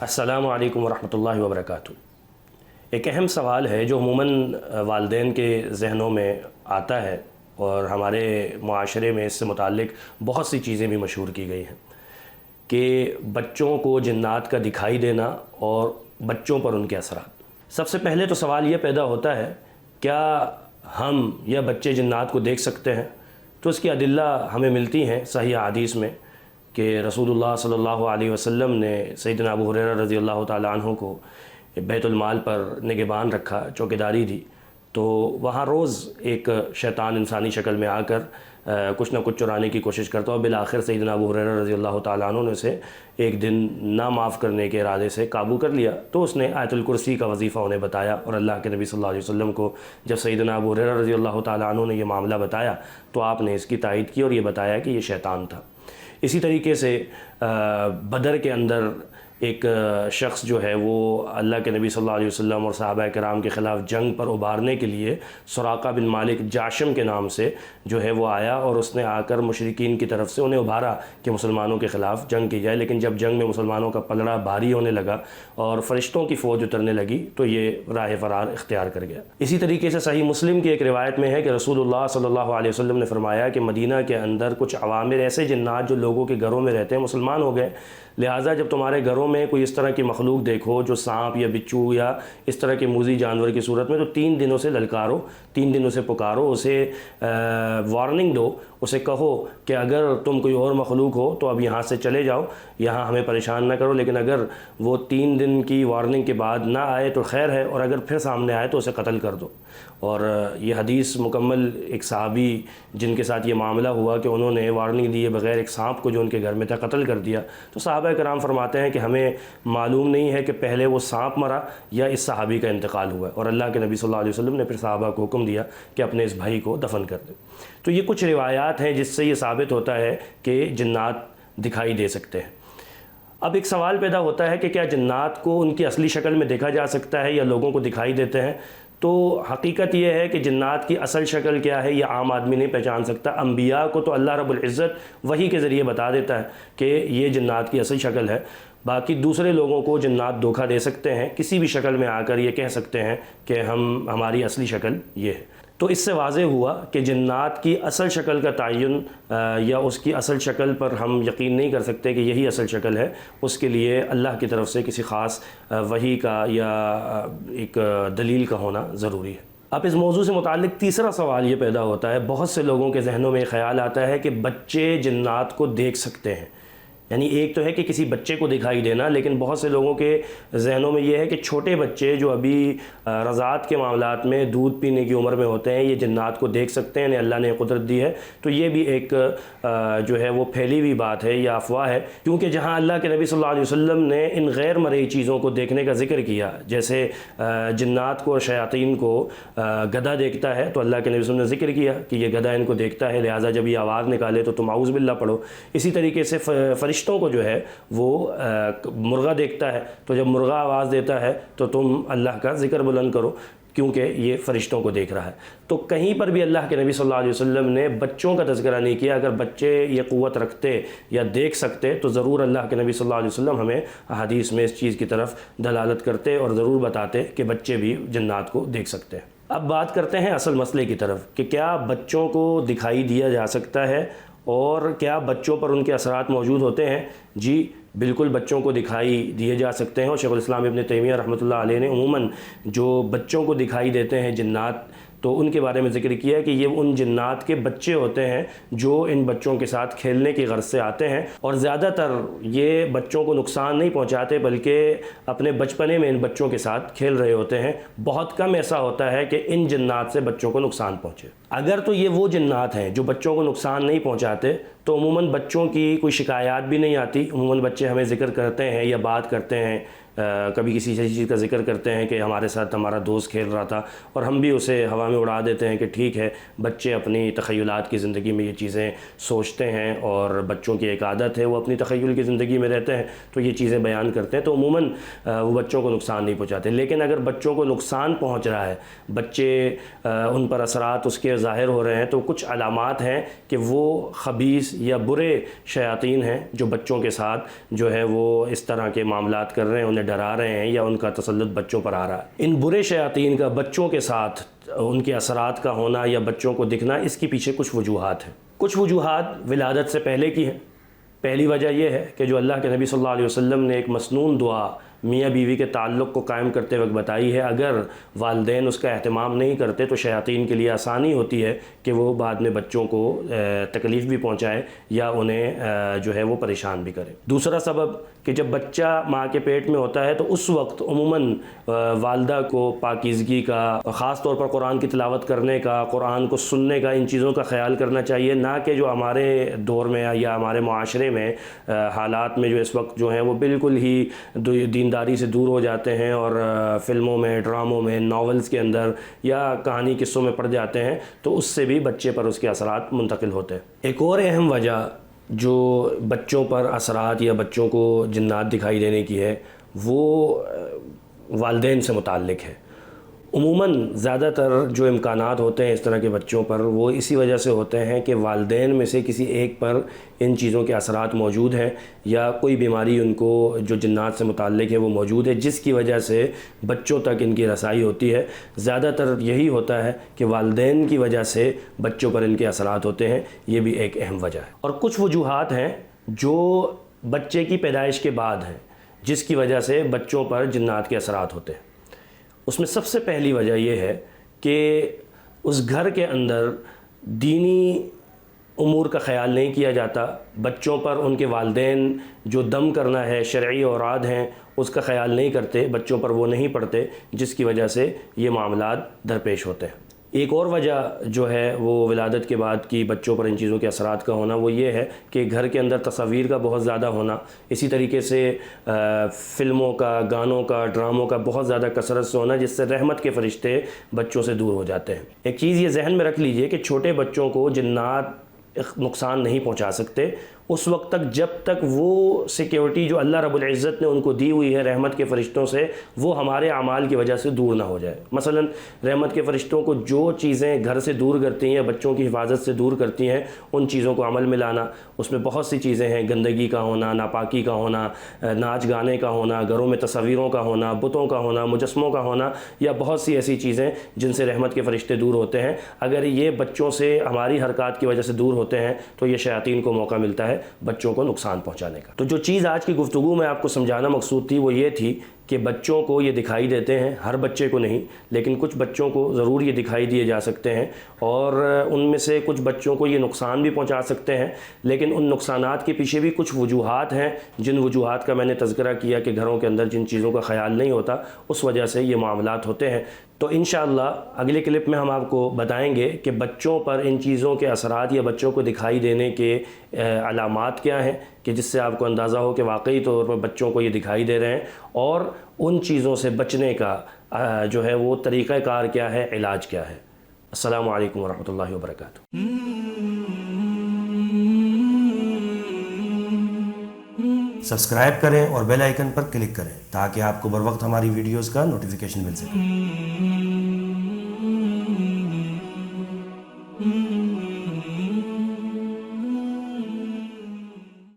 السلام علیکم ورحمۃ اللہ وبرکاتہ۔ ایک اہم سوال ہے جو عموماً والدین کے ذہنوں میں آتا ہے اور ہمارے معاشرے میں اس سے متعلق بہت سی چیزیں بھی مشہور کی گئی ہیں کہ بچوں کو جنات کا دکھائی دینا اور بچوں پر ان کے اثرات۔ سب سے پہلے تو سوال یہ پیدا ہوتا ہے کیا ہم یا بچے جنات کو دیکھ سکتے ہیں؟ تو اس کی ادلہ ہمیں ملتی ہیں صحیح حدیث میں کہ رسول اللہ صلی اللہ علیہ وسلم نے سیدنا ابو ہریرہ رضی اللہ تعالیٰ عنہ کو بیت المال پر نگہبان رکھا، چوکیداری دی، تو وہاں روز ایک شیطان انسانی شکل میں آ کر کچھ نہ کچھ چرانے کی کوشش کرتا اور بالآخر سیدنا ابو ہریرہ رضی اللہ تعالیٰ عنہ نے اسے ایک دن نہ معاف کرنے کے ارادے سے قابو کر لیا۔ تو اس نے آیت الکرسی کا وظیفہ انہیں بتایا اور اللہ کے نبی صلی اللہ علیہ وسلم کو جب سیدنا ابو ہریرہ رضی اللہ تعالیٰ عنہ نے یہ معاملہ بتایا تو آپ نے اس کی تائید کی اور یہ بتایا کہ یہ شیطان تھا۔ اسی طریقے سے بدر کے اندر ایک شخص جو ہے وہ اللہ کے نبی صلی اللہ علیہ وسلم اور صحابہ کرام کے خلاف جنگ پر ابھارنے کے لیے سراقہ بن مالک جاشم کے نام سے جو ہے وہ آیا اور اس نے آ کر مشرکین کی طرف سے انہیں ابھارا کہ مسلمانوں کے خلاف جنگ کی جائے، لیکن جب جنگ میں مسلمانوں کا پلڑا بھاری ہونے لگا اور فرشتوں کی فوج اترنے لگی تو یہ راہ فرار اختیار کر گیا۔ اسی طریقے سے صحیح مسلم کی ایک روایت میں ہے کہ رسول اللہ صلی اللہ علیہ وسلم نے فرمایا کہ مدینہ کے اندر کچھ عوامر ایسے جنات جو لوگوں کے گھروں میں رہتے ہیں مسلمان ہو گئے، لہٰذا جب تمہارے گھروں میں کوئی اس طرح کی مخلوق دیکھو جو سانپ یا بچو یا اس طرح کے موذی جانور کی صورت میں، تو 3 دنوں سے للکارو، 3 دنوں سے پکارو، اسے وارننگ دو، اسے کہو کہ اگر تم کوئی اور مخلوق ہو تو اب یہاں سے چلے جاؤ، یہاں ہمیں پریشان نہ کرو، لیکن اگر وہ 3 دن کی وارننگ کے بعد نہ آئے تو خیر ہے، اور اگر پھر سامنے آئے تو اسے قتل کر دو۔ اور یہ حدیث مکمل ایک صحابی جن کے ساتھ یہ معاملہ ہوا کہ انہوں نے وارننگ دیے بغیر ایک سانپ کو جو ان کے گھر میں تھا قتل کر دیا، تو صحابہ کرام فرماتے ہیں کہ ہمیں معلوم نہیں ہے کہ پہلے وہ سانپ مرا یا اس صحابی کا انتقال ہوا، اور اللہ کے نبی صلی اللہ علیہ وسلم نے پھر صحابہ کو حکم دیا کہ اپنے اس بھائی کو دفن کر دیں۔ تو یہ کچھ روایات ہیں جس سے یہ ثابت ہوتا ہے کہ جنات دکھائی دے سکتے ہیں۔ اب ایک سوال پیدا ہوتا ہے کہ کیا جنات کو ان کی اصلی شکل میں دیکھا جا سکتا ہے یا لوگوں کو دکھائی دیتے ہیں؟ تو حقیقت یہ ہے کہ جنات کی اصل شکل کیا ہے یہ عام آدمی نہیں پہچان سکتا۔ انبیاء کو تو اللہ رب العزت وحی کے ذریعے بتا دیتا ہے کہ یہ جنات کی اصل شکل ہے، باقی دوسرے لوگوں کو جنات دھوکہ دے سکتے ہیں، کسی بھی شکل میں آ کر یہ کہہ سکتے ہیں کہ ہماری اصلی شکل یہ ہے۔ تو اس سے واضح ہوا کہ جنات کی اصل شکل کا تعین یا اس کی اصل شکل پر ہم یقین نہیں کر سکتے کہ یہی اصل شکل ہے، اس کے لیے اللہ کی طرف سے کسی خاص وحی کا یا ایک دلیل کا ہونا ضروری ہے۔ اب اس موضوع سے متعلق تیسرا سوال یہ پیدا ہوتا ہے، بہت سے لوگوں کے ذہنوں میں خیال آتا ہے کہ بچے جنات کو دیکھ سکتے ہیں۔ یعنی ایک تو ہے کہ کسی بچے کو دکھائی دینا، لیکن بہت سے لوگوں کے ذہنوں میں یہ ہے کہ چھوٹے بچے جو ابھی رضاعت کے معاملات میں دودھ پینے کی عمر میں ہوتے ہیں یہ جنات کو دیکھ سکتے ہیں، یعنی اللہ نے قدرت دی ہے۔ تو یہ بھی ایک جو ہے وہ پھیلی ہوئی بات ہے یا افواہ ہے، کیونکہ جہاں اللہ کے نبی صلی اللہ علیہ وسلم نے ان غیر مرئی چیزوں کو دیکھنے کا ذکر کیا، جیسے جنات کو اور شیاطین کو گدھا دیکھتا ہے، تو اللہ کے نبی صلی اللہ علیہ وسلم نے ذکر کیا کہ یہ گدھا ان کو دیکھتا ہے، لہٰذا جب یہ آواز نکالے تو تم اعوذ باللہ پڑھو۔ اسی طریقے سے فرشتوں کو جو ہے وہ مرغہ دیکھتا ہے، تو جب مرغہ آواز دیتا ہے تو تم اللہ کا ذکر بلند کرو، کیونکہ یہ فرشتوں کو دیکھ رہا ہے۔ تو کہیں پر بھی اللہ کے نبی صلی اللہ علیہ وسلم نے بچوں کا تذکرہ نہیں کیا۔ اگر بچے یہ قوت رکھتے یا دیکھ سکتے تو ضرور اللہ کے نبی صلی اللہ علیہ وسلم ہمیں حدیث میں اس چیز کی طرف دلالت کرتے اور ضرور بتاتے کہ بچے بھی جنات کو دیکھ سکتے ہیں۔ اب بات کرتے ہیں اصل مسئلے کی طرف کہ کیا بچوں کو دکھائی دیا جا سکتا ہے اور کیا بچوں پر ان کے اثرات موجود ہوتے ہیں؟ جی بالکل، بچوں کو دکھائی دیے جا سکتے ہیں، اور شیخ الاسلام ابن تیمیہ رحمۃ اللہ علیہ نے عموماً جو بچوں کو دکھائی دیتے ہیں جنات، تو ان کے بارے میں ذکر کیا کہ یہ ان جنات کے بچے ہوتے ہیں جو ان بچوں کے ساتھ کھیلنے کی غرض سے آتے ہیں، اور زیادہ تر یہ بچوں کو نقصان نہیں پہنچاتے بلکہ اپنے بچپنے میں ان بچوں کے ساتھ کھیل رہے ہوتے ہیں۔ بہت کم ایسا ہوتا ہے کہ ان جنات سے بچوں کو نقصان پہنچے۔ اگر تو یہ وہ جنات ہیں جو بچوں کو نقصان نہیں پہنچاتے تو عموماً بچوں کی کوئی شکایات بھی نہیں آتی، عموماً بچے ہمیں ذکر کرتے ہیں یا بات کرتے ہیں کبھی کسی ایسی چیز کا ذکر کرتے ہیں کہ ہمارے ساتھ ہمارا دوست کھیل رہا تھا اور ہم بھی اسے ہوا میں اڑا دیتے ہیں کہ ٹھیک ہے، بچے اپنی تخیلات کی زندگی میں یہ چیزیں سوچتے ہیں اور بچوں کی ایک عادت ہے وہ اپنی تخیل کی زندگی میں رہتے ہیں تو یہ چیزیں بیان کرتے ہیں، تو عموماً وہ بچوں کو نقصان نہیں پہنچاتے۔ لیکن اگر بچوں کو نقصان پہنچ رہا ہے، بچے ان پر اثرات اس کے ظاہر ہو رہے ہیں، تو کچھ علامات ہیں کہ وہ خبیث یا برے شیاطین ہیں جو بچوں کے ساتھ جو ہے وہ اس طرح کے معاملات کر رہے ہیں، انہیں ڈرا رہے ہیں یا ان کا تسلط بچوں پر آ رہا ہے۔ ان برے شیاطین کا بچوں کے ساتھ ان کے اثرات کا ہونا یا بچوں کو دکھنا، اس کے پیچھے کچھ وجوہات ہیں۔ کچھ وجوہات ولادت سے پہلے کی ہیں۔ پہلی وجہ یہ ہے کہ جو اللہ کے نبی صلی اللہ علیہ وسلم نے ایک مسنون دعا میاں بیوی کے تعلق کو قائم کرتے وقت بتائی ہے، اگر والدین اس کا اہتمام نہیں کرتے تو شیاطین کے لیے آسانی ہوتی ہے کہ وہ بعد میں بچوں کو تکلیف بھی پہنچائے یا انہیں جو ہے وہ پریشان بھی کرے۔ دوسرا سبب کہ جب بچہ ماں کے پیٹ میں ہوتا ہے تو اس وقت عموماً والدہ کو پاکیزگی کا، خاص طور پر قرآن کی تلاوت کرنے کا، قرآن کو سننے کا، ان چیزوں کا خیال کرنا چاہیے، نہ کہ جو ہمارے دور میں یا ہمارے معاشرے میں حالات میں جو اس وقت جو ہیں وہ بالکل ہی دینداری سے دور ہو جاتے ہیں اور فلموں میں، ڈراموں میں، ناولز کے اندر یا کہانی قصوں میں پڑ جاتے ہیں، تو اس سے بھی بچے پر اس کے اثرات منتقل ہوتے ہیں۔ ایک اور اہم وجہ جو بچوں پر اثرات یا بچوں کو جنات دکھائی دینے کی ہے وہ والدین سے متعلق ہے۔ عموماً زیادہ تر جو امکانات ہوتے ہیں اس طرح کے بچوں پر وہ اسی وجہ سے ہوتے ہیں کہ والدین میں سے کسی ایک پر ان چیزوں کے اثرات موجود ہیں یا کوئی بیماری ان کو جو جنات سے متعلق ہے وہ موجود ہے، جس کی وجہ سے بچوں تک ان کی رسائی ہوتی ہے۔ زیادہ تر یہی ہوتا ہے کہ والدین کی وجہ سے بچوں پر ان کے اثرات ہوتے ہیں، یہ بھی ایک اہم وجہ ہے۔ اور کچھ وجوہات ہیں جو بچے کی پیدائش کے بعد ہیں جس کی وجہ سے بچوں پر جنات کے اثرات ہوتے ہیں۔ اس میں سب سے پہلی وجہ یہ ہے کہ اس گھر کے اندر دینی امور کا خیال نہیں کیا جاتا، بچوں پر ان کے والدین جو دم کرنا ہے، شرعی اوراد ہیں، اس کا خیال نہیں کرتے، بچوں پر وہ نہیں پڑھتے، جس کی وجہ سے یہ معاملات درپیش ہوتے ہیں۔ ایک اور وجہ جو ہے وہ ولادت کے بعد کی بچوں پر ان چیزوں کے اثرات کا ہونا وہ یہ ہے کہ گھر کے اندر تصاویر کا بہت زیادہ ہونا، اسی طریقے سے فلموں کا، گانوں کا، ڈراموں کا بہت زیادہ کثرت سے ہونا، جس سے رحمت کے فرشتے بچوں سے دور ہو جاتے ہیں۔ ایک چیز یہ ذہن میں رکھ لیجئے کہ چھوٹے بچوں کو جنات نقصان نہیں پہنچا سکتے اس وقت تک جب تک وہ سیکیورٹی جو اللہ رب العزت نے ان کو دی ہوئی ہے رحمت کے فرشتوں سے وہ ہمارے اعمال کی وجہ سے دور نہ ہو جائے۔ مثلا رحمت کے فرشتوں کو جو چیزیں گھر سے دور کرتی ہیں، بچوں کی حفاظت سے دور کرتی ہیں، ان چیزوں کو عمل میں لانا، اس میں بہت سی چیزیں ہیں، گندگی کا ہونا، ناپاکی کا ہونا، ناچ گانے کا ہونا، گھروں میں تصویروں کا ہونا، بتوں کا ہونا، مجسموں کا ہونا، یا بہت سی ایسی چیزیں جن سے رحمت کے فرشتے دور ہوتے ہیں۔ اگر یہ بچوں سے ہماری حرکات کی وجہ سے دور ہوتے ہیں تو یہ شیاطین کو موقع ملتا ہے بچوں کو نقصان پہنچانے کا۔ تو جو چیز آج کی گفتگو میں آپ کو سمجھانا مقصود تھی وہ یہ تھی کہ بچوں کو یہ دکھائی دیتے ہیں، ہر بچے کو نہیں لیکن کچھ بچوں کو ضرور یہ دکھائی دیے جا سکتے ہیں، اور ان میں سے کچھ بچوں کو یہ نقصان بھی پہنچا سکتے ہیں، لیکن ان نقصانات کے پیچھے بھی کچھ وجوہات ہیں، جن وجوہات کا میں نے تذکرہ کیا کہ گھروں کے اندر جن چیزوں کا خیال نہیں ہوتا اس وجہ سے یہ معاملات ہوتے ہیں۔ تو انشاءاللہ اگلے کلپ میں ہم آپ کو بتائیں گے کہ بچوں پر ان چیزوں کے اثرات یا بچوں کو دکھائی دینے کے علامات کیا ہیں کہ جس سے آپ کو اندازہ ہو کہ واقعی طور پر بچوں کو یہ دکھائی دے رہے ہیں، اور ان چیزوں سے بچنے کا جو ہے وہ طریقہ کار کیا ہے، علاج کیا ہے۔ السلام علیکم ورحمۃ اللہ وبرکاتہ۔ سبسکرائب کریں اور بیل آئیکن پر کلک کریں تاکہ آپ کو بر وقت ہماری ویڈیوز کا نوٹیفیکیشن مل سکے۔